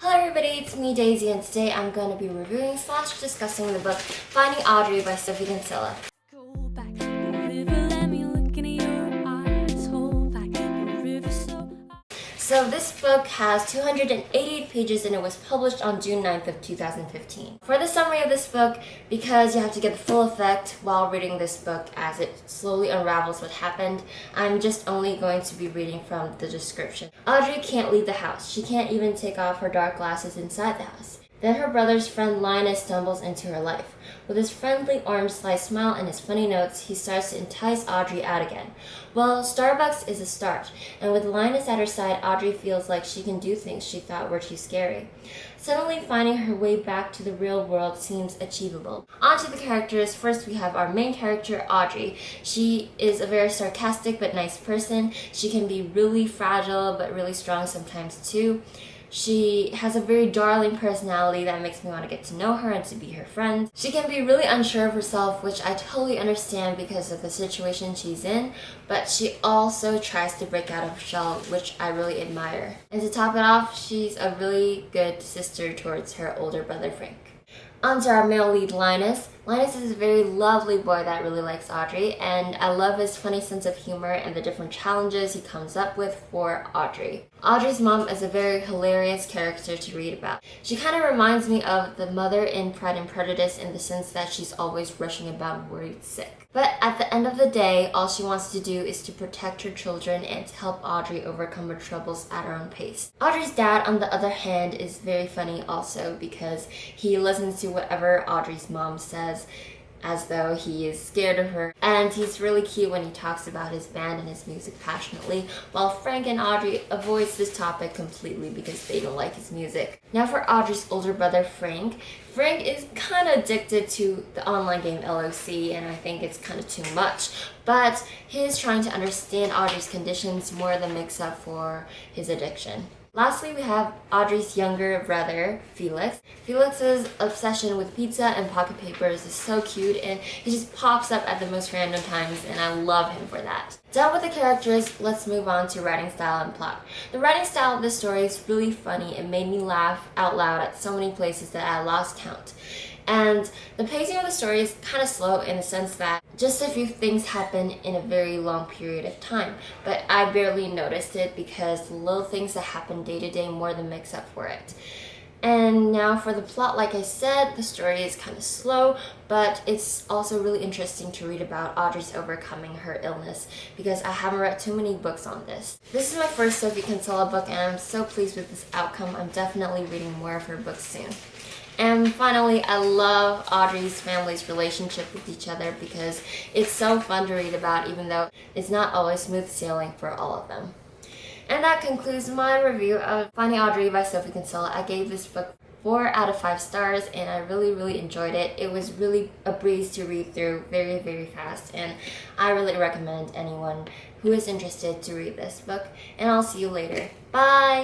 Hello everybody, it's me Daisy, and today I'm going to be reviewing / discussing the book Finding Audrey by Sophie Kinsella. So this book has 288 pages and it was published on June 9th of 2015. For the summary of this book, because you have to get the full effect while reading this book as it slowly unravels what happened, I'm just only going to be reading from the description. Audrey can't leave the house. She can't even take off her dark glasses inside the house. Then her brother's friend Linus stumbles into her life. With his friendly orange-sliced smile and his funny notes, he starts to entice Audrey out again. Well, Starbucks is a start, and with Linus at her side, Audrey feels like she can do things she thought were too scary. Suddenly finding her way back to the real world seems achievable. On to the characters. First we have our main character, Audrey. She is a very sarcastic but nice person. She can be really fragile but really strong sometimes too. She has a very darling personality that makes me want to get to know her and to be her friend. She can be really unsure of herself, which I totally understand because of the situation she's in, but she also tries to break out of her shell, which I really admire. And to top it off, she's a really good sister towards her older brother Frank. On to our male lead, Linus. Linus is a very lovely boy that really likes Audrey, and I love his funny sense of humor and the different challenges he comes up with for Audrey. Audrey's mom is a very hilarious character to read about. She kind of reminds me of the mother in Pride and Prejudice in the sense that she's always rushing about worried sick. But at the end of the day, all she wants to do is to protect her children and to help Audrey overcome her troubles at her own pace. Audrey's dad, on the other hand, is very funny also because he listens to whatever Audrey's mom says as though he is scared of her, and he's really cute when he talks about his band and his music passionately, while Frank and Audrey avoids this topic completely because they don't like his music. Now for Audrey's older brother Frank. Frank is kind of addicted to the online game LOC, and I think it's kind of too much, but he's trying to understand Audrey's conditions more than makes up for his addiction. Lastly, we have Audrey's younger brother, Felix. Felix's obsession with pizza and pocket papers is so cute, and he just pops up at the most random times, and I love him for that. Done with the characters, let's move on to writing style and plot. The writing style of this story is really funny. It made me laugh out loud at so many places that I lost count. And the pacing of the story is kind of slow in the sense that just a few things happen in a very long period of time, but I barely noticed it because the little things that happen day to day more than makes up for it. And now for the plot, like I said, the story is kind of slow, but it's also really interesting to read about Audrey's overcoming her illness because I haven't read too many books on this. This is my first Sophie Kinsella book and I'm so pleased with this outcome. I'm definitely reading more of her books soon. And finally, I love Audrey's family's relationship with each other because it's so fun to read about, even though it's not always smooth sailing for all of them. And that concludes my review of Finding Audrey by Sophie Kinsella. I gave this book 4 out of 5 stars and I really enjoyed it. It was really a breeze to read through, very fast, and I really recommend anyone who is interested to read this book. And I'll see you later. Bye!